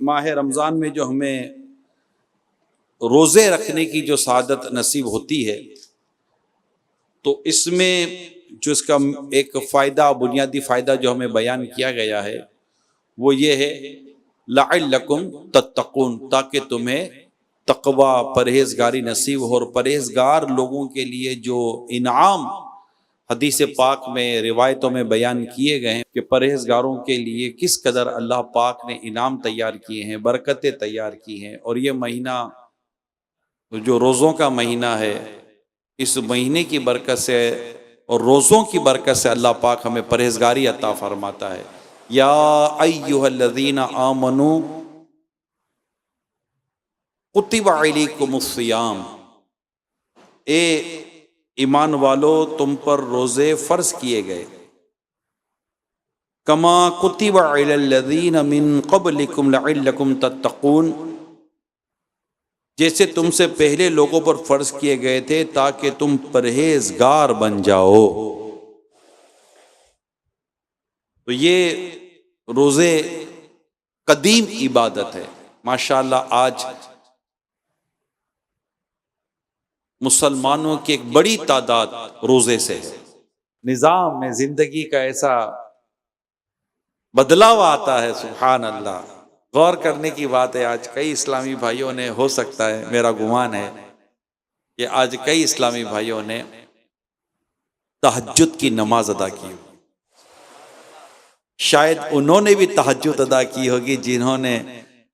ماہ رمضان میں جو ہمیں روزے رکھنے کی جو سعادت نصیب ہوتی ہے، تو اس میں جو اس کا ایک فائدہ، بنیادی فائدہ جو ہمیں بیان کیا گیا ہے وہ یہ ہے لعلکم تتقون، تاکہ تمہیں تقوی، پرہیزگاری نصیب ہو۔ اور پرہیزگار لوگوں کے لیے جو انعام حدیث پاک میں، روایتوں میں بیان کیے گئے ہیں کہ پرہیزگاروں کے لیے کس قدر اللہ پاک نے انعام تیار کیے ہیں، برکتیں تیار کی ہیں۔ اور یہ مہینہ جو روزوں کا مہینہ ہے، اس مہینے کی برکت سے اور روزوں کی برکت سے اللہ پاک ہمیں پرہیزگاری عطا فرماتا ہے۔ یا ایھا الذین آمنوا کتب علیکم الصیام، اے ایمان والو تم پر روزے فرض کیے گئے، کما کتب علی الذین من قبلکم لعلکم تتقون، جیسے تم سے پہلے لوگوں پر فرض کیے گئے تھے تاکہ تم پرہیزگار بن جاؤ۔ تو یہ روزے قدیم عبادت ہے۔ ماشاءاللہ آج مسلمانوں کی ایک بڑی تعداد روزے سے ہے۔ نظام میں زندگی کا ایسا بدلاؤ آتا ہے، سبحان اللہ، غور کرنے کی بات ہے۔ آج کئی اسلامی بھائیوں نے، ہو سکتا ہے، میرا گمان ہے کہ آج کئی اسلامی بھائیوں نے تہجد کی نماز ادا کی ہوگی۔ شاید انہوں نے بھی تہجد ادا کی ہوگی جنہوں نے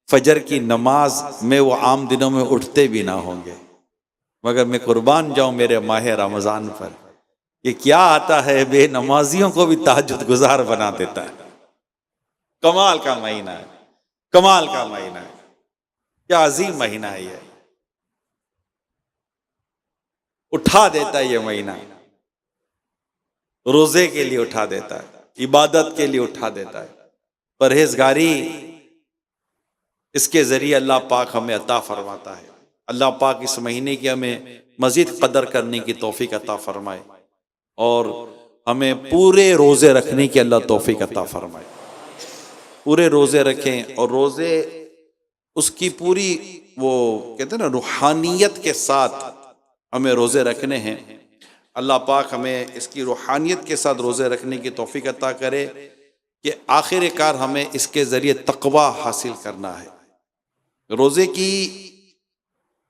فجر کی نماز میں وہ عام دنوں میں اٹھتے بھی نہ ہوں گے، مگر میں قربان جاؤں میرے ماہ رمضان پر، یہ کیا آتا ہے، بے نمازیوں کو بھی تہجد گزار بنا دیتا ہے۔ کمال کا مہینہ ہے، کمال کا مہینہ ہے، کیا عظیم مہینہ ہے یہ، اٹھا دیتا ہے یہ مہینہ، روزے کے لیے اٹھا دیتا ہے، عبادت کے لیے اٹھا دیتا ہے، پرہیزگاری اس کے ذریعے اللہ پاک ہمیں عطا فرماتا ہے۔ اللہ پاک اس مہینے کی ہمیں مزید قدر کرنے کی توفیق عطا فرمائے اور ہمیں پورے روزے رکھنے کی اللہ توفیق عطا فرمائے۔ پورے روزے رکھیں، اور روزے اس کی پوری وہ کہتے ہیں نا روحانیت کے ساتھ ہمیں روزے رکھنے ہیں۔ اللہ پاک ہمیں اس کی روحانیت کے ساتھ روزے رکھنے کی توفیق عطا کرے کہ آخر کار ہمیں اس کے ذریعے تقوی حاصل کرنا ہے۔ روزے کی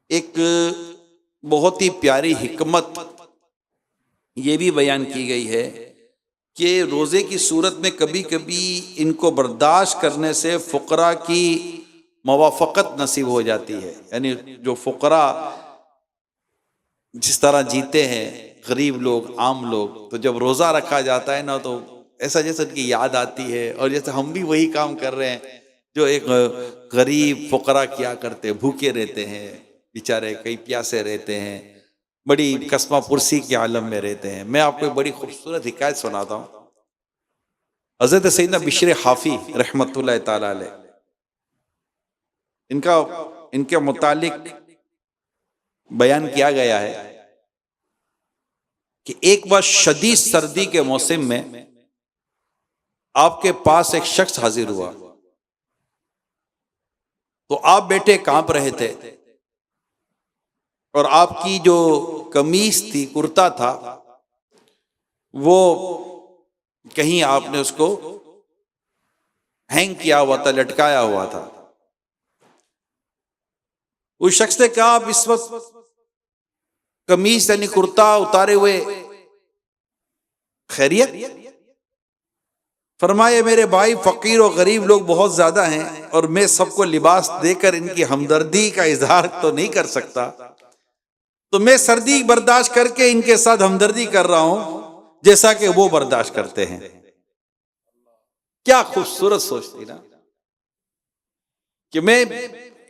ایک بہت ہی پیاری حکمت یہ بھی بیان کی گئی ہے کہ روزے کی صورت میں کبھی کبھی ان کو برداشت کرنے سے فقراء کی موافقت نصیب ہو جاتی ہے۔ یعنی جو فقراء جس طرح جیتے ہیں، غریب لوگ، عام لوگ، تو جب روزہ رکھا جاتا ہے نا تو ایسا جیسے ان کی یاد آتی ہے، اور جیسے ہم بھی وہی کام کر رہے ہیں جو ایک غریب فقراء کیا کرتے، بھوکے رہتے ہیں بیچارے، کئی پیاسے رہتے ہیں، بڑی کسمہ پرسی کے عالم میں رہتے ہیں۔ میں آپ کو ایک بڑی خوبصورت حکایت سناتا ہوں۔ حضرت سیدنا بشر حافی رحمۃ اللہ تعالی علیہ، ان کے متعلق بیان کیا گیا ہے کہ ایک بار شدید سردی کے موسم میں آپ کے پاس ایک شخص حاضر ہوا، تو آپ بیٹے کانپ رہے تھے، اور آپ کی جو قمیص تھی، کرتا تھا، وہ کہیں آپ نے اس کو ہینگ کیا ہوا تھا، لٹکایا ہوا تھا۔ اس شخص نے کہا، آپ اس وقت قمیص یعنی کرتا اتارے ہوئے خیریت؟ فرمایا، میرے بھائی فقیر و غریب لوگ بہت زیادہ ہیں، اور میں سب کو لباس دے کر ان کی ہمدردی کا اظہار تو نہیں کر سکتا، تو میں سردی برداشت کر کے ان کے ساتھ ہمدردی کر رہا ہوں جیسا کہ وہ برداشت کرتے ہیں۔ کیا خوبصورت سوچ تھی نا، کہ میں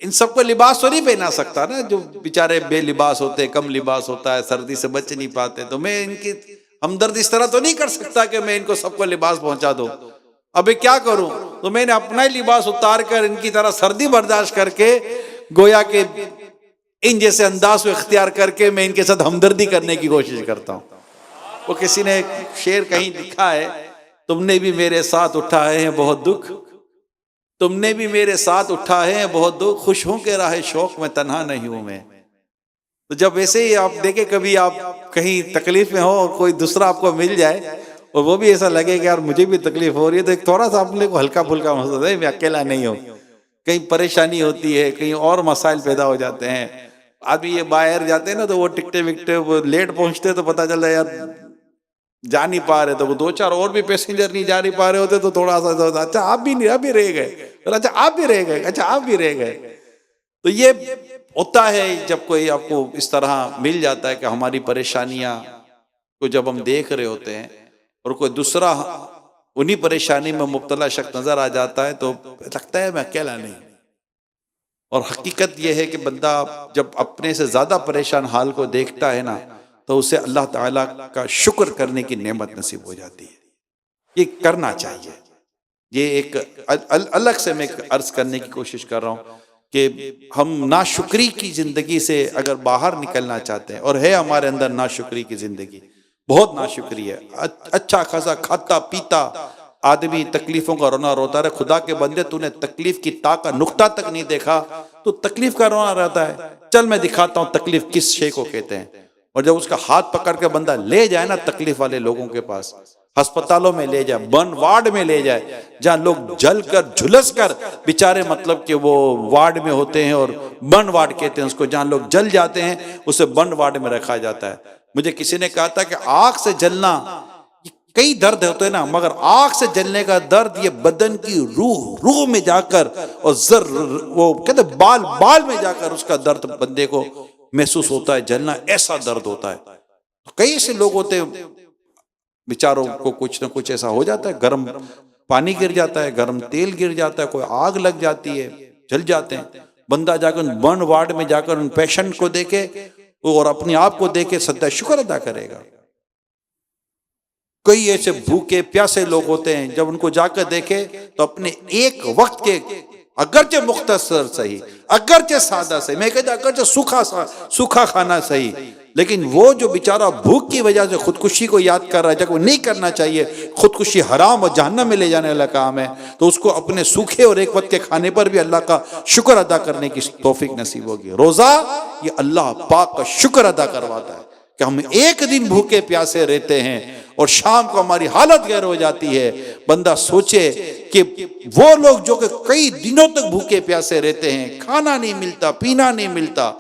ان سب کو لباس تو نہیں پہنا سکتا نا، جو بیچارے بے لباس ہوتے، کم لباس ہوتا ہے، سردی سے بچ نہیں پاتے، تو میں ان کی ہمدردی اس طرح تو نہیں کر سکتا کہ میں ان کو سب کو لباس پہنچا دوں۔ ابھی کیا کروں؟ تو میں نے اپنا ہی لباس اتار کر ان کی طرح سردی برداشت کر کے، گویا کہ ان جیسے انداز کو اختیار کر کے میں ان کے ساتھ ہمدردی کرنے کی کوشش کرتا ہوں۔ وہ کسی نے ایک شعر کہیں لکھا ہے، تم نے بھی میرے ساتھ اٹھائے ہیں بہت دکھ، تم نے بھی میرے ساتھ اٹھا ہے بہت دکھ، خوش ہوں کہ راہ شوق میں تنہا نہیں ہوں میں۔ تو جب ایسے ہی آپ دیکھیں کبھی آپ کہیں تکلیف میں ہو اور کوئی دوسرا آپ کو مل جائے اور وہ بھی ایسا لگے کہ یار مجھے بھی تکلیف ہو رہی ہے، تو ایک تھوڑا سا اپنے کو ہلکا پھلکا محسوس ہے، میں اکیلا نہیں ہوں۔ کہیں پریشانی ہوتی ہے، کہیں اور مسائل پیدا ہو جاتے ہیں، ابھی یہ باہر جاتے ہیں نا تو وہ ٹکٹے وکٹے وہ لیٹ پہنچتے تو پتہ چلتا ہے یار جا نہیں پا رہے، تو وہ دو چار اور بھی پیسنجر نہیں جا نہیں پا رہے ہوتے تو تھوڑا سا اچھا آپ بھی نہیں، ابھی رہ گئے، اچھا آپ بھی رہ گئے، اچھا آپ بھی رہ گئے۔ تو یہ ہوتا ہے جب کوئی آپ کو اس طرح مل جاتا ہے کہ ہماری پریشانیاں کو جب ہم دیکھ رہے ہوتے ہیں اور کوئی دوسرا انہی پریشانی میں مبتلا شخص نظر آ جاتا ہے تو لگتا ہے میں اکیلا نہیں۔ اور حقیقت یہ ہے کہ بندہ جب اپنے سے زیادہ پریشان حال کو دیکھتا ہے نا تو اسے اللہ تعالیٰ کا شکر کرنے کی نعمت نصیب ہو جاتی ہے۔ یہ کرنا چاہیے۔ یہ ایک الگ سے میں عرض کرنے کی کوشش کر رہا ہوں کہ ہم ناشکری کی زندگی سے اگر باہر نکلنا چاہتے ہیں، اور ہے ہمارے اندر ناشکری کی زندگی، بہت ناشکری ہے، اچھا خاصا کھاتا پیتا آدمی تکلیفوں کا رونا روتا رہے، خدا کے بندے تو نے تکلیف کی تا کا نقطہ تک نہیں دیکھا تو تکلیف کا رونا رہتا ہے۔ چل میں دکھاتا ہوں تکلیف کس شے کو کہتے ہیں۔ اور جب اس کا ہاتھ پکڑ کے بندہ لے جائے نا تکلیف والے لوگوں کے پاس، ہسپتالوں میں لے جائے، بن وارڈ میں لے جائے، جہاں لوگ جل کر جھلس کر بیچارے مطلب کہ وہ وارڈ میں ہوتے ہیں، اور بن وارڈ کہتے ہیں اس کو، جہاں لوگ جل جاتے ہیں اسے بن وارڈ میں رکھا جاتا ہے۔ مجھے کسی نے کہا تھا کہ آگ سے جلنا کئی درد ہوتے ہیں نا، مگر آگ سے جلنے کا درد یہ بدن کی روح میں جا کر اور وہ کہتے ہیں بال میں جا کر اس کا درد بندے کو محسوس ہوتا ہے، جلنا ایسا درد ہوتا ہے۔ کئی ایسے لوگ ہوتے ہیں بیچاروں کو کچھ نہ کچھ ایسا ہو جاتا ہے، گرم پانی گر جاتا ہے، گرم تیل گر جاتا ہے، کوئی آگ لگ جاتی ہے، جل جاتے ہیں۔ بندہ جا کر برن وارڈ میں جا کر ان پیشنٹ کو دیکھے اور اپنے آپ کو دیکھے سجدہ شکر ادا کرے گا۔ کئی ایسے بھوکے پیاسے لوگ ہوتے ہیں، جب ان کو جا کر دیکھے تو اپنے ایک وقت کے اگرچہ مختصر صحیح، اگرچہ سادہ صحیح، میں کہتا اگرچہ سوکھا کھانا صحیح، لیکن وہ جو بیچارہ بھوک کی وجہ سے خودکشی کو یاد کر رہا ہے، جب وہ نہیں کرنا چاہیے، خودکشی حرام اور جہنم میں لے جانے والا کام ہے، تو اس کو اپنے سوکھے اور ایک وقت کے کھانے پر بھی اللہ کا شکر ادا کرنے کی توفیق نصیب ہوگی۔ روزہ یہ اللہ پاک کا شکر ادا کرواتا ہے کہ ہم ایک دن بھوکے پیاسے رہتے ہیں اور شام کو ہماری حالت غیر ہو جاتی ہے۔ بندہ سوچے کہ وہ لوگ جو کہ کئی دنوں تک بھوکے پیاسے رہتے ہیں، کھانا نہیں ملتا، پینا نہیں ملتا،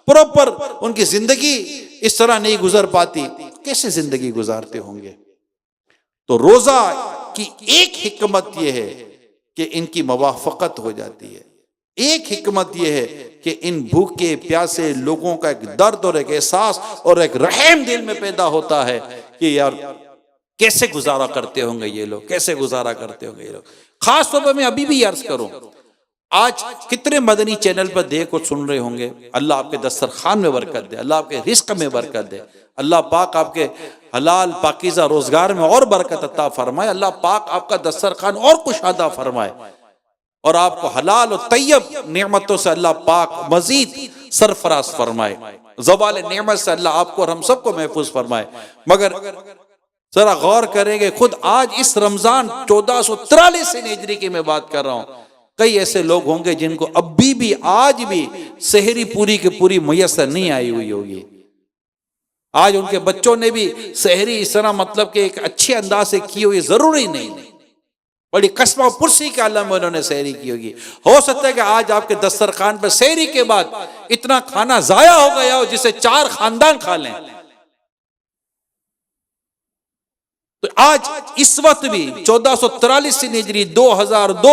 پراپر ان کی زندگی اس طرح نہیں گزر پاتی، کیسے زندگی گزارتے ہوں گے؟ تو روزہ کی ایک حکمت یہ ہے کہ ان کی موافقت ہو جاتی ہے۔ ایک حکمت یہ ہے کہ ان بھوکے پیاسے لوگوں کا ایک درد اور ایک احساس اور ایک رحم دل میں پیدا ہوتا ہے کہ یار کیسے گزارا کرتے ہوں گے یہ لوگ، کیسے گزارا کرتے ہوں گے یہ لوگ۔ خاص طور پر میں ابھی بھی عرض کروں، آج کتنے مدنی چینل پر دیکھ اور سن رہے ہوں گے، اللہ آپ کے دسترخوان میں برکت دے، اللہ آپ کے رزق میں برکت دے، اللہ پاک آپ کے حلال پاکیزہ روزگار میں اور برکت عطا فرمائے، اللہ پاک آپ کا دسترخوان اور کشادہ فرمائے، اور آپ کو حلال و طیب نعمتوں سے اللہ پاک مزید سرفراز فرمائے، زوال نعمت سے اللہ آپ کو اور ہم سب کو محفوظ فرمائے۔ مگر ذرا غور کریں گے، خود آج اس رمضان 1443 ہجری کی میں بات کر رہا ہوں، کئی ایسے لوگ ہوں گے جن کو ابھی بھی آج بھی سحری پوری کی پوری میسر نہیں آئی ہوئی ہوگی۔ آج ان کے بچوں نے بھی سحری اس طرح مطلب کہ ایک اچھے انداز سے کی ہوئی ضروری نہیں، بڑی قسمہ پرسی کے عالم میں انہوں نے سحری کی ہوگی۔ ہو سکتا ہے کہ آج آپ کے دسترخوان پر سحری کے بعد اتنا کھانا ضائع ہو گیا ہو جسے 4 خاندان کھا لیں۔ تو آج اس وقت بھی 1443 ہجری 2002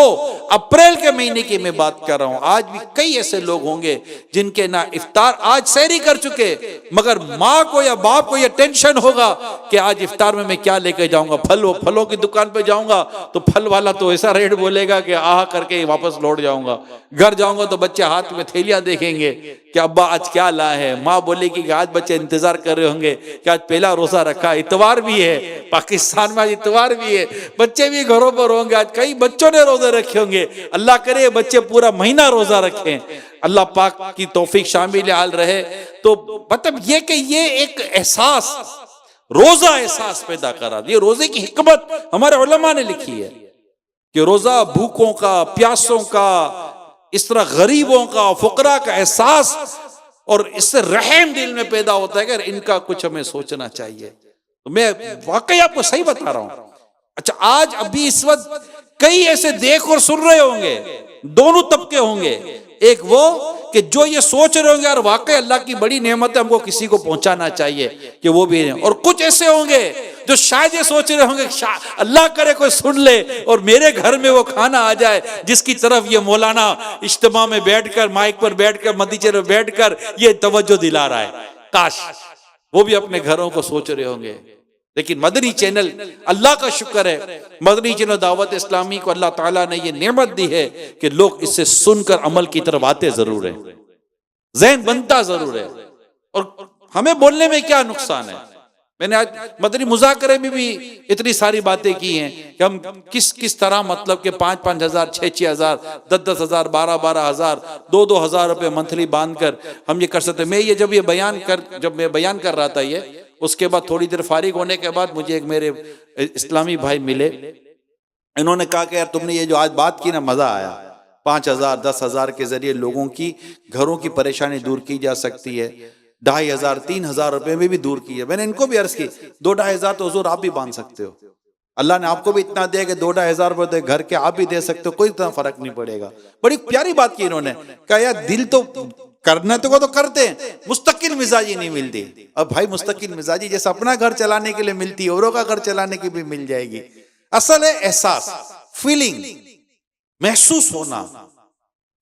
اپریل کے مہینے کی میں بات کر رہا ہوں، آج بھی کئی ایسے لوگ ہوں گے جن کے نہ افطار آج سحری کر چکے، مگر ماں کو یا باپ کو یہ ٹینشن ہوگا کہ آج افطار میں کیا لے کے جاؤں گا، پھلوں کی دکان پہ جاؤں گا تو پھل والا تو ایسا ریٹ بولے گا کہ آہا کر کے واپس لوٹ جاؤں گا، گھر جاؤں گا تو بچے ہاتھ میں تھیلیاں دیکھیں گے کہ ابا آج کیا لائے ہیں، ماں بولے گی کہ آج بچے انتظار کر رہے ہوں گے کہ آج پہلا روزہ رکھا، اتوار بھی ہے، پاکستان میں آج اتوار بھی ہے، بچے بھی گھروں پر ہوں گے، آج کئی بچوں نے روزے رکھے ہوں گے، اللہ کرے بچے پورا مہینہ روزہ رکھیں، اللہ پاک کی توفیق شامل حال رہے۔ تو مطلب یہ کہ یہ ایک احساس، روزہ احساس پیدا کرا، یہ روزے کی حکمت ہمارے علماء نے لکھی ہے۔ کہ روزہ بھوکوں کا، پیاسوں کا، اس طرح غریبوں کا، فقراء کا احساس، اور اس سے رحم دل میں پیدا ہوتا ہے کہ ان کا کچھ ہمیں سوچنا چاہیے. تو میں واقعی آپ کو صحیح بتا رہا ہوں. اچھا آج ابھی اس وقت کئی ایسے دیکھ اور سن رہے ہوں گے، دونوں طبقے ہوں گے. ایک وہ کہ جو یہ سوچ رہے ہوں گے اور واقعی اللہ کی بڑی نعمت ہے، ہم کو کسی کو پہنچانا چاہیے کہ وہ بھی ہیں. اور کچھ ایسے ہوں گے جو شاید یہ سوچ رہے ہوں گے اللہ کرے کوئی سن لے اور میرے گھر میں وہ کھانا آ جائے جس کی طرف یہ مولانا اجتماع میں بیٹھ کر، مائک پر بیٹھ کر، مدیچے میں بیٹھ کر یہ توجہ دلا رہا ہے. کاش وہ بھی اپنے گھروں کو سوچ رہے ہوں گے. لیکن مدنی چینل، اللہ کا شکر ہے، مدنی چینل دعوت اسلامی کو اللہ تعالیٰ نے یہ نعمت دی ہے کہ لوگ اس سے سن کر عمل کی طرف آتے ضرور ہیں، ذہن بنتا ضرور ہے. اور ہمیں بولنے میں کیا نقصان ہے؟ میں نے آج مدنی مذاکرے میں بھی اتنی ساری باتیں کی ہیں کہ ہم کس طرح مطلب کہ 5-5 ہزار، 6-6 ہزار، 10-10 ہزار، 12-12 ہزار، 2-2 ہزار روپے منتھلی باندھ کر ہم یہ کر سکتے ہیں. میں یہ جب میں بیان کر رہا تھا یہ، اس کے بعد تھوڑی دیر فارغ ہونے کے بعد مجھے ایک میرے اسلامی بھائی ملے. انہوں نے کہا کہ یار تم نے یہ جو آج بات کی نا، مزہ آیا. 5,000 10,000 کے ذریعے لوگوں کی گھروں کی پریشانی دور کی جا سکتی ہے. 2,500 3,000 روپے میں بھی دور کی ہے. میں نے ان کو بھی عرض کی 2-2,500 تو حضور آپ بھی باندھ سکتے ہو. اللہ نے آپ کو بھی اتنا دیا کہ 2-2,500 روپے گھر کے آپ بھی دے سکتے ہو، کوئی اتنا فرق نہیں پڑے گا. بڑی پیاری بات کی انہوں نے. کہا یار دل تو کرنا تو کرتے ہیں، مستقل مزاجی نہیں ملتی. اب بھائی مستقل مزاجی جیسے اپنا گھر چلانے کے لیے ملتی ہے، اوروں کا گھر چلانے کی بھی مل جائے گی. اصل ہے احساس، فیلنگ، محسوس ہونا،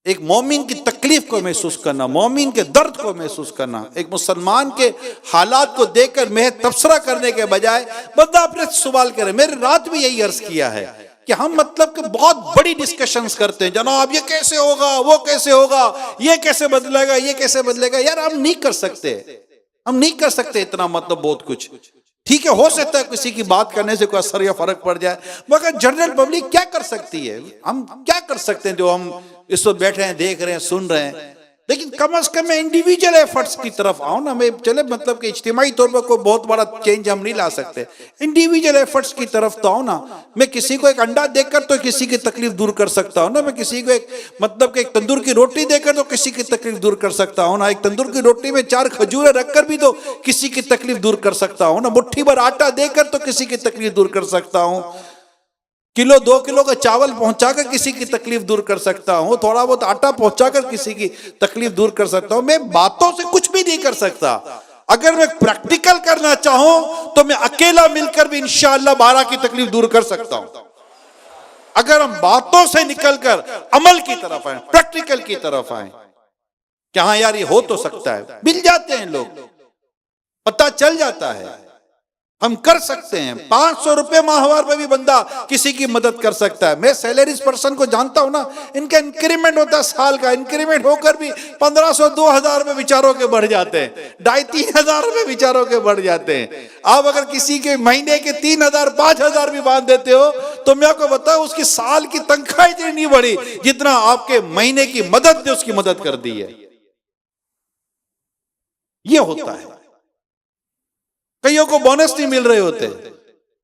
ایک مومن کی تکلیف کو محسوس کرنا، مومن کے درد کو محسوس کرنا. ایک مسلمان کے حالات کو دیکھ کر محض تبصرہ کرنے کے بجائے بندہ اپنے سوال کرے. میرے رات بھی یہی عرض کیا ہے کہ ہم مطلب کہ بہت بڑی ڈسکشنز کرتے ہیں، جناب یہ کیسے ہوگا، وہ کیسے ہوگا، یہ کیسے بدلے گا، یہ کیسے بدلے گا. یار ہم نہیں کر سکتے اتنا مطلب بہت کچھ. ٹھیک ہے، ہو سکتا ہے کسی کی بات کرنے سے کوئی اثر یا فرق پڑ جائے، مگر جنرل پبلک کیا کر سکتی ہے؟ ہم کیا کر سکتے ہیں جو ہم اس وقت بیٹھے ہیں، دیکھ رہے ہیں، سن رہے ہیں. لیکن کم از کم میں انڈیویجول ایفرٹس کی طرف آؤں نا. میں چلے مطلب کہ اجتماعی طور پر کوئی بہت بڑا چینج ہم نہیں لا سکتے، انڈیویجول ایفرٹس کی طرف تو آؤں نا. میں کسی کو ایک انڈا دے کر تو کسی کی تکلیف دور کر سکتا ہوں نا. میں کسی کو ایک مطلب کہ ایک تندور کی روٹی دے کر تو کسی کی تکلیف دور کر سکتا ہوں نا. ایک تندور کی روٹی میں 4 کھجوریں رکھ کر بھی تو کسی کی تکلیف دور کر سکتا ہوں نا. مٹھی بھر آٹا دے کر تو کسی کی تکلیف دور کر سکتا ہوں. 1-2 کلو کا چاول پہنچا کر کسی کی تکلیف دور کر سکتا ہوں. تھوڑا بہت آٹا پہنچا کر کسی کی تکلیف دور کر سکتا ہوں. میں باتوں سے کچھ بھی نہیں کر سکتا. اگر میں پریکٹیکل کرنا چاہوں تو میں اکیلا مل کر بھی انشاءاللہ 12 کی تکلیف دور کر سکتا ہوں. اگر ہم باتوں سے نکل کر عمل کی طرف آئیں، پریکٹیکل کی طرف آئیں کہ ہاں یار یہ ہو تو سکتا ہے. مل جاتے ہیں لوگ، پتہ چل جاتا ہے، ہم کر سکتے ہیں. 500 روپے ماہوار میں بھی بندہ کسی کی مدد کر سکتا ہے. میں سیلریز پرسن کو جانتا ہوں نا، ان کا انکریمنٹ ہوتا ہے سال کا، انکریمنٹ ہو کر بھی 1,500 2,000 روپے بیچاروں کے بڑھ جاتے ہیں، 2,500-3,000 روپے بیچاروں کے بڑھ جاتے ہیں. آپ اگر کسی کے مہینے کے 3,000 5,000 بھی باندھ دیتے ہو تو میں آپ کو بتاؤں اس کی سال کی تنخواہ اتنی نہیں بڑھی جتنا آپ کے مہینے کی مدد نے اس کی مدد کر دی ہے. یہ ہوتا ہے. کئیوں کو بونس نہیں مل رہے ہوتے،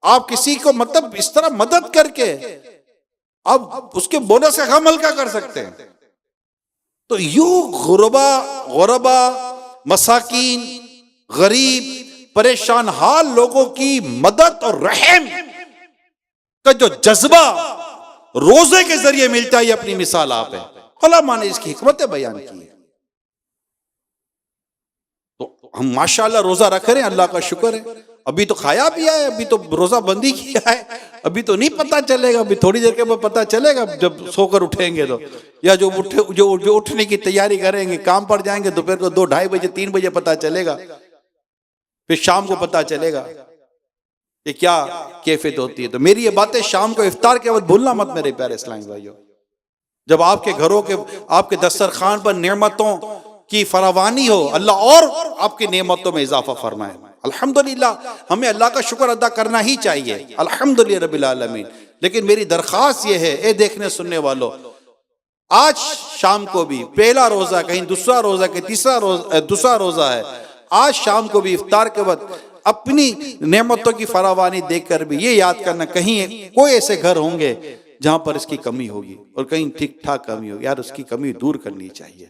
آپ کسی کو مطلب اس طرح مدد کر کے آپ اس کے بونس کا کام ہلکا کر سکتے ہیں. تو یوں غربا، مساکین، غریب، پریشان حال لوگوں کی مدد اور رحم کا جو جذبہ روزے کے ذریعے ملتا ہے، یہ اپنی مثال آپ ہے. علماء نے اس کی حکمتیں بیان کی ہے. ہم ماشاءاللہ روزہ رکھ رہے ہیں، اللہ کا شکر ہے. ابھی تو کھایا پیا ہے، ابھی تو روزہ بندی کیا ہے، ابھی تو نہیں پتہ چلے گا. ابھی تھوڑی دیر کے بعد پتہ چلے گا جب سو کر اٹھیں گے تو، یا جو اٹھنے کی تیاری کریں گے، کام پر جائیں گے دوپہر کو 2-2:30 بجے 3 بجے پتہ چلے گا، پھر شام کو پتہ چلے گا کہ کیا کیفیت ہوتی ہے. تو میری یہ باتیں شام کو افطار کے وقت بھولنا مت میرے پیارے اسلامی بھائیو. جب آپ کے گھروں کے، آپ کے دسترخوان پر نعمتوں کی فراوانی ہو، اللہ اور آپ کی نعمتوں میں اضافہ فرمائے. الحمدللہ ہمیں اللہ کا شکر ادا کرنا ہی چاہیے، الحمدللہ رب العالمین. لیکن میری درخواست یہ ہے، اے دیکھنے سننے والوں، آج شام کو بھی پہلا روزہ، کہیں دوسرا روزہ، کہ دوسرا روزہ ہے، آج شام کو بھی افطار کے وقت اپنی نعمتوں کی فراوانی دیکھ کر بھی یہ یاد کرنا، کہیں کوئی ایسے گھر ہوں گے جہاں پر اس کی کمی ہوگی اور کہیں ٹھیک ٹھاک کمی ہوگی، یار اس کی کمی دور کرنی چاہیے،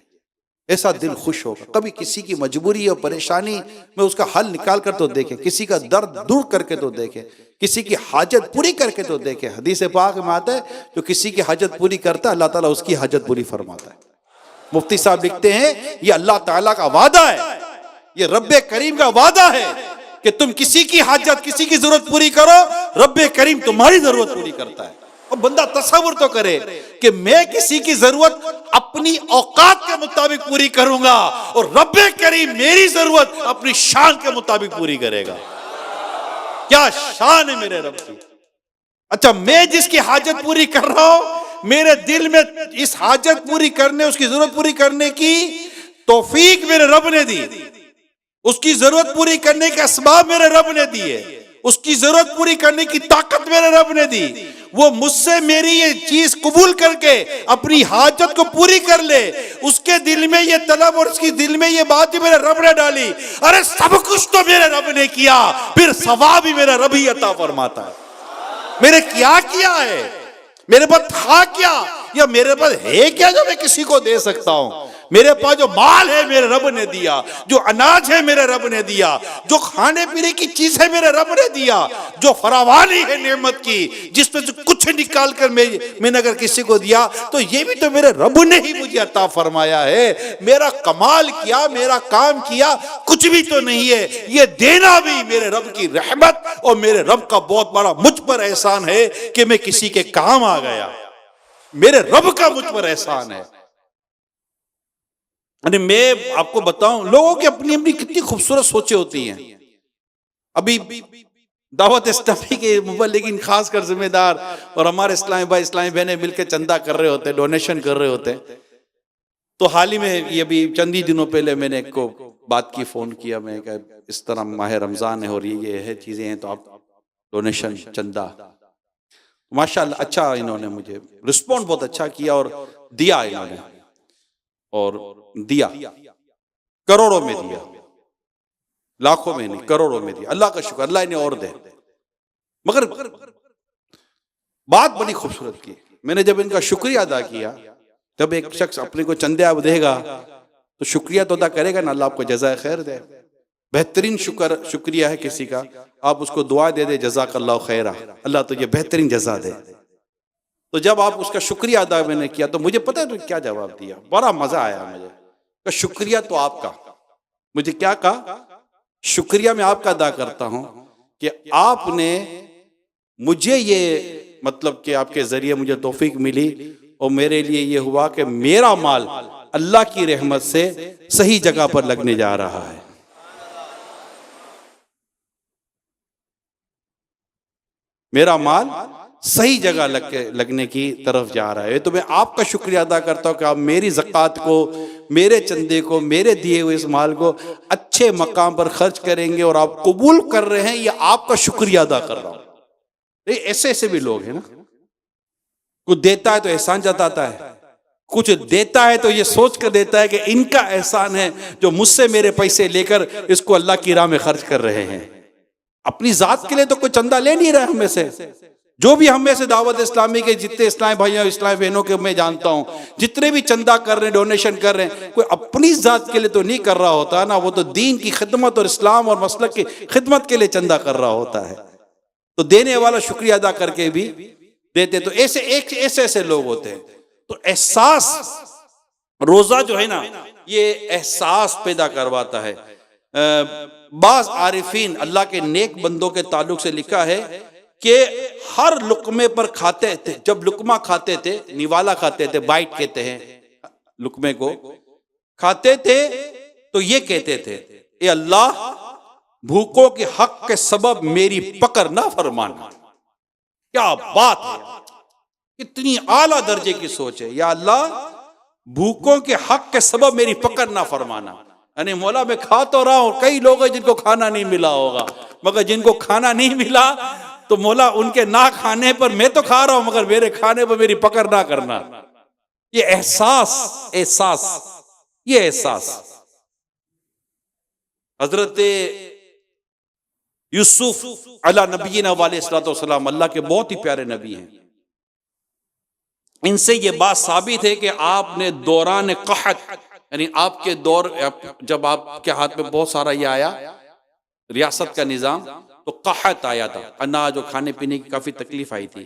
ایسا دل خوش ہوگا۔ کبھی کسی کی مجبوری اور پریشانی میں اس کا حل نکال کر تو دیکھیں، کسی کا درد دور کر کے تو دیکھیں، کسی کی حاجت پوری کر کے تو دیکھیں۔ حدیث پاک میں آتا ہے جو کسی کی حاجت پوری کرتا ہے اللہ تعالیٰ اس کی حاجت پوری فرماتا ہے۔ مفتی صاحب لکھتے ہیں یہ اللہ تعالیٰ کا وعدہ ہے، یہ رب کریم کا وعدہ ہے کہ تم کسی کی حاجت، کسی کی ضرورت پوری کرو، رب کریم تمہاری ضرورت پوری کرتا ہے۔ اور بندہ تصور تو کرے کہ میں کسی کی ضرورت اپنی اوقات کے مطابق پوری کروں گا اور رب کریم میری ضرورت اپنی شان کے مطابق پوری کرے گا۔ کیا شان ہے میرے رب کی۔ اچھا، میں جس کی حاجت پوری کر رہا ہوں، میرے دل میں اس حاجت پوری کرنے، اس کی ضرورت پوری کرنے کی توفیق میرے رب نے دی، اس کی ضرورت پوری کرنے کے اسباب میرے رب نے دیے، اس کی ضرورت پوری کرنے کی طاقت میرے رب نے دی۔ وہ مجھ سے میری یہ چیز قبول کر کے اپنی حاجت کو پوری کر لے، اس کے دل میں یہ طلب اور اس کی دل میں یہ بات میرے رب نے ڈالی، ارے سب کچھ تو میرے رب نے کیا، پھر ثواب بھی میرا رب ہی عطا فرماتا ہے۔ میرے کیا ہے، میرے پاس تھا کیا، یا میرے پاس ہے کیا جو میں کسی کو دے سکتا ہوں؟ میرے پاس جو مال ہے میرے رب نے دیا، جو اناج ہے میرے رب نے دیا، جو کھانے پینے کی چیز ہے میرے رب نے دیا، جو فراوانی ہے نعمت کی، جس میں سے کچھ نکال کر میں نے اگر کسی کو دیا تو یہ بھی تو میرے رب نے ہی مجھے عطا فرمایا ہے۔ میرا کمال کیا، میرا کام کیا کچھ بھی تو نہیں ہے، یہ دینا بھی میرے رب کی رحمت اور میرے رب کا بہت بڑا مجھ پر احسان ہے کہ میں کسی کے کام آ گیا، میرے رب کا مجھ پر احسان ہے۔ میں آپ کو بتاؤں، لوگوں کی اپنی اپنی کتنی خوبصورت سوچیں ہوتی ہیں۔ ابھی دعوت اسلامی کے مبلغین خاص کر ذمہ دار اور ہمارے اسلامی بھائی اسلامی بہنیں مل کے چندہ کر رہے ہوتے ہیں، ڈونیشن کر رہے ہوتے ہیں، تو حال ہی میں یہ بھی چند ہی دنوں پہلے میں نے ایک کو بات کی، فون کیا، میں کہ اس طرح ماہ رمضان ہے اور یہ ہے چیزیں ہیں تو آپ ڈونیشن چندہ، ماشاءاللہ اچھا انہوں نے مجھے رسپونڈ بہت اچھا کیا اور دیا انہوں نے، اور دیا کروڑوں میں دیا، لاکھوں میں نہیں کروڑوں میں دیا۔ اللہ کا شکر، اللہ انہیں اور دے۔ مگر بات بڑی خوبصورت کی، میں نے جب ان کا شکریہ ادا کیا، جب ایک شخص اپنے کو چندے آپ دے گا تو شکریہ تو ادا کرے گا نا، اللہ آپ کو جزائے خیر دے۔ بہترین شکریہ ہے کسی کا، آپ اس کو دعا دے دے جزاک اللہ خیرہ، اللہ تجھے بہترین جزا دے۔ تو جب آپ اس کا شکریہ ادا میں نے کیا تو مجھے پتہ ہے تو کیا جواب دیا، بڑا مزہ آیا مجھے کہ شکریہ تو آپ کا، مجھے کیا کہا، شکریہ میں آپ کا ادا کرتا ہوں کہ آپ نے مجھے یہ مطلب کہ آپ کے ذریعے مجھے توفیق ملی اور میرے لیے یہ ہوا کہ میرا مال اللہ کی رحمت سے صحیح جگہ پر لگنے جا رہا ہے۔ میرا مال صحیح جگہ لگنے کی طرف جا رہا ہے، تو میں آپ کا شکریہ ادا کرتا ہوں کہ آپ میری زکوٰۃ کو، میرے چندے کو، میرے دیے ہوئے اس مال کو اچھے مقام پر خرچ کریں گے اور آپ قبول کر رہے ہیں، یہ آپ کا شکریہ ادا کر رہا ہوں۔ ایسے ایسے بھی لوگ ہیں نا، کچھ دیتا ہے تو احسان جتاتا ہے، کچھ دیتا ہے تو یہ سوچ کر دیتا ہے کہ ان کا احسان ہے جو مجھ سے میرے پیسے لے کر اس کو اللہ کی راہ میں خرچ کر رہے ہیں۔ اپنی ذات کے لیے تو کوئی چندہ لے نہیں رہا ہم میں سے، جو بھی ہم میں سے دعوت اسلامی کے جتنے اسلامی بھائیوں اسلامی بہنوں کے میں جانتا ہوں، جتنے بھی چندہ کر رہے ہیں، ڈونیشن کر رہے ہیں، کوئی اپنی ذات کے لیے تو نہیں کر رہا ہوتا نا، وہ تو دین کی خدمت اور اسلام اور مسلک کی خدمت کے لیے چندہ کر رہا ہوتا ہے۔ تو دینے والا شکریہ ادا کر کے بھی دیتے، تو ایسے لوگ ہوتے ہیں۔ تو احساس، روزہ جو ہے نا یہ احساس پیدا کرواتا ہے۔ بعض عارفین اللہ کے نیک بندوں کے تعلق سے لکھا ہے کہ ہر لقمے پر کھاتے تھے، جب لقمہ کھاتے تھے، نیوالا کھاتے تھے، بائٹ کہتے ہیں لقمے کو، کھاتے تھے تو یہ کہتے تھے، اے اللہ بھوکوں کے حق کے سبب میری پکڑ نہ فرمانا۔ کیا بات ہے، کتنی اعلیٰ درجے کی سوچ ہے، یا اللہ بھوکوں کے حق کے سبب میری پکڑ نہ فرمانا۔ یعنی مولا میں کھا تو رہا ہوں، کئی لوگ ہیں جن کو کھانا نہیں ملا ہوگا، مگر جن کو کھانا نہیں ملا تو مولا ان کے نہ کھانے پر میں تو کھا رہا ہوں، مگر میرے کھانے پر میری پکڑ نہ کرنا۔ یہ احساس حضرت یوسف علی نبینا علیہ الصلوۃ والسلام اللہ کے بہت ہی پیارے نبی ہیں، ان سے یہ بات ثابت ہے کہ آپ نے دوران قحط، یعنی آپ کے دور جب آپ کے ہاتھ میں بہت سارا یہ آیا ریاست کا نظام، تو قحط آیا تھا، اناج اور کھانے پینے کی کافی تکلیف آئی تھی،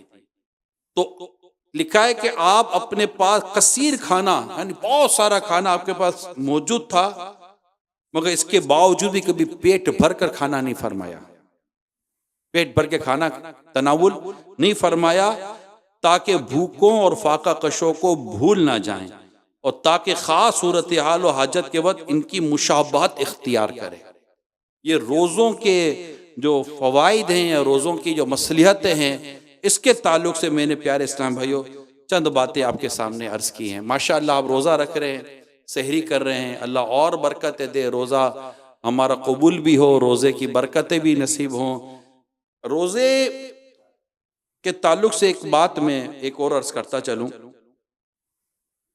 تو لکھا ہے کہ آپ اپنے پاس کثیر کھانا، یعنی بہت سارا کھانا آپ کے پاس موجود تھا، مگر اس کے باوجود بھی کبھی پیٹ بھر کر کھانا نہیں فرمایا، پیٹ بھر کے کھانا تناول نہیں فرمایا، تاکہ بھوکوں اور فاقہ کشوں کو بھول نہ جائیں، اور تاکہ خاص صورتحال و حاجت کے وقت ان کی مشابہت اختیار کرے۔ یہ روزوں کے جو فوائد ہیں یا روزوں کی جو مصلحتیں ہیں، اس کے تعلق سے میں نے پیارے اسلام بھائیوں چند باتیں آپ کے سامنے عرض کی ہیں۔ ماشاءاللہ آپ روزہ رکھ رہے ہیں، سحری کر رہے ہیں، اللہ اور برکتیں دے، روزہ ہمارا قبول بھی ہو، روزے کی برکتیں بھی نصیب ہوں۔ روزے کے تعلق سے ایک بات میں ایک اور عرض کرتا چلوں،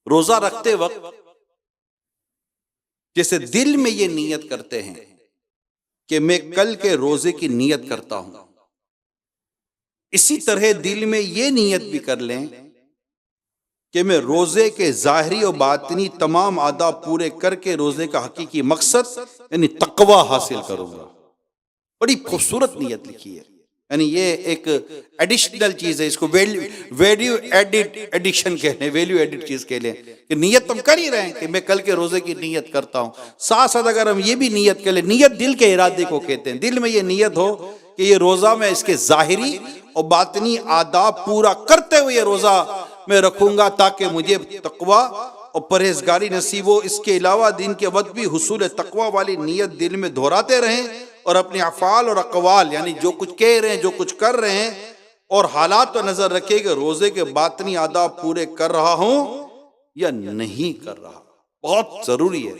روزہ رکھتے وقت جیسے دل میں یہ نیت کرتے ہیں کہ میں کل کے روزے کی نیت کرتا ہوں، اسی طرح دل میں یہ نیت بھی کر لیں کہ میں روزے کے ظاہری و باطنی تمام آداب پورے کر کے روزے کا حقیقی مقصد یعنی تقوی حاصل کروں گا۔ بڑی خوبصورت نیت لکھی ہے، یعنی یہ ایک ایڈیشنل چیز ہے، اس کو ویلیو ایڈڈ ایڈیشن کہنے، ویلیو ایڈڈ چیز کہہ لیں کہ نیت ہم کر ہی رہے ہیں کہ میں کل کے روزے کی نیت کرتا ہوں، ساتھ ساتھ اگر ہم یہ بھی نیت کر لیں، نیت دل کے ارادے کو کہتے ہیں، دل میں یہ نیت ہو کہ یہ روزہ میں اس کے ظاہری اور باطنی آداب پورا کرتے ہوئے یہ روزہ میں رکھوں گا تاکہ مجھے تقوی اور پرہیزگاری نصیب ہو۔ اس کے علاوہ دن کے وقت بھی حصول تقوی والی نیت دل میں دہراتے رہیں، اور اپنے افعال اور اقوال یعنی جو کچھ کہہ رہے ہیں، جو کچھ کر رہے ہیں، اور حالات پر نظر رکھے کہ روزے کے باطنی آداب پورے کر رہا ہوں یا نہیں کر رہا۔ بہت ضروری ہے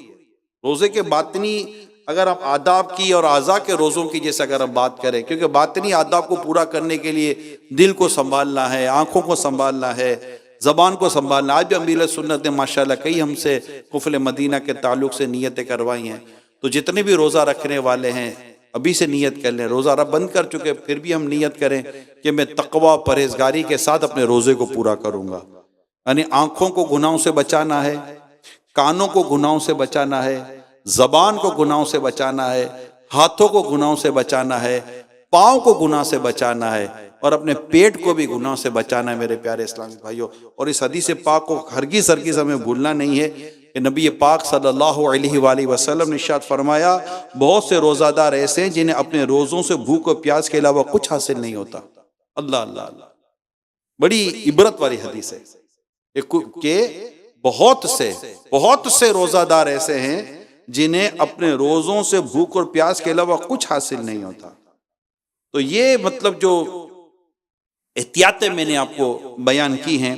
روزے کے باطنی، اگر ہم آداب کی اور اعضاء کے روزوں کی جیسے اگر ہم بات کریں، کیونکہ باطنی آداب کو پورا کرنے کے لیے دل کو سنبھالنا ہے، آنکھوں کو سنبھالنا ہے، زبان کو سنبھالنا۔ آج بھی امیر سنت نے ماشاءاللہ کئی ہم سے قفل مدینہ کے تعلق سے نیتیں کروائی ہیں، تو جتنے بھی روزہ رکھنے والے ہیں ابھی سے نیت کر لیں، روزہ رب بند کر چکے پھر بھی ہم نیت کریں کہ میں تقوی پرہیزگاری کے ساتھ اپنے روزے کو پورا کروں گا، یعنی آنکھوں کو گناہوں سے بچانا ہے، کانوں کو گناہوں سے بچانا ہے، زبان کو گناہوں سے بچانا ہے، ہاتھوں کو گناہوں سے بچانا ہے، پاؤں کو گناہ سے بچانا ہے، اور اپنے پیٹ کو بھی گناہ سے بچانا ہے میرے پیارے اسلامی بھائیوں۔ اور اس حدیث پاک کو ہرگز ہمیں بھولنا نہیں ہے کہ نبی پاک صلی اللہ علیہ وآلہ وسلم نے ارشاد فرمایا، بہت سے روزہ دار ایسے ہیں جنہیں اپنے روزوں سے بھوک و پیاس کے علاوہ کچھ حاصل نہیں ہوتا۔ اللہ اللہ اللہ، بڑی عبرت والی حدیث ہے کہ بہت سے روزہ دار ایسے ہیں جنہیں اپنے روزوں سے بھوک اور پیاس کے علاوہ کچھ حاصل نہیں ہوتا۔ تو یہ مطلب جو احتیاطیں میں نے آپ کو بیان کی ہیں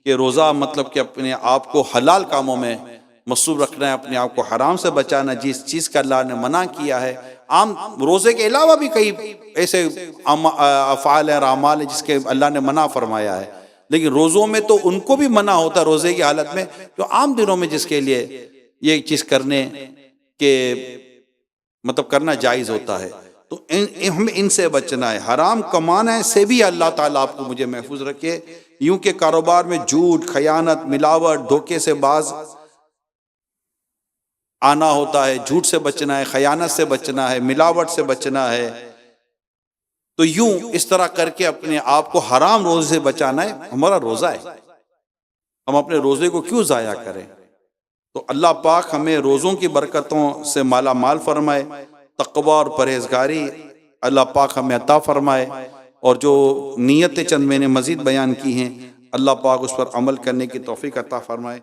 کہ روزہ مطلب کہ اپنے آپ کو حلال کاموں میں مصروف رکھنا ہے، اپنے آپ کو حرام سے بچانا، جس چیز کا اللہ نے منع کیا ہے۔ عام روزے کے علاوہ بھی کئی ایسے افعال اور اعمال ہیں جس کے اللہ نے منع فرمایا ہے، لیکن روزوں میں تو ان کو بھی منع ہوتا ہے روزے کی حالت میں، جو عام دنوں میں جس کے لیے یہ چیز کرنے کے مطلب کرنا جائز ہوتا ہے، تو ہمیں ان سے بچنا ہے۔ حرام کمانے سے بھی اللہ تعالیٰ آپ کو مجھے محفوظ رکھے، یوں کہ کاروبار میں جھوٹ، خیانت، ملاوٹ، دھوکے سے باز آنا ہوتا ہے، جھوٹ سے بچنا ہے، خیانت سے بچنا ہے، ملاوٹ سے بچنا ہے، تو یوں اس طرح کر کے اپنے آپ کو حرام روزے سے بچانا ہے۔ ہمارا روزہ ہے، ہم اپنے روزے کو کیوں ضائع کریں؟ تو اللہ پاک ہمیں روزوں کی برکتوں سے مالا مال فرمائے، تقوی اور پرہیزگاری اللہ پاک ہمیں عطا فرمائے، اور جو نیتیں چند میں نے مزید بیان کی ہیں اللہ پاک اس پر عمل کرنے کی توفیق عطا فرمائے۔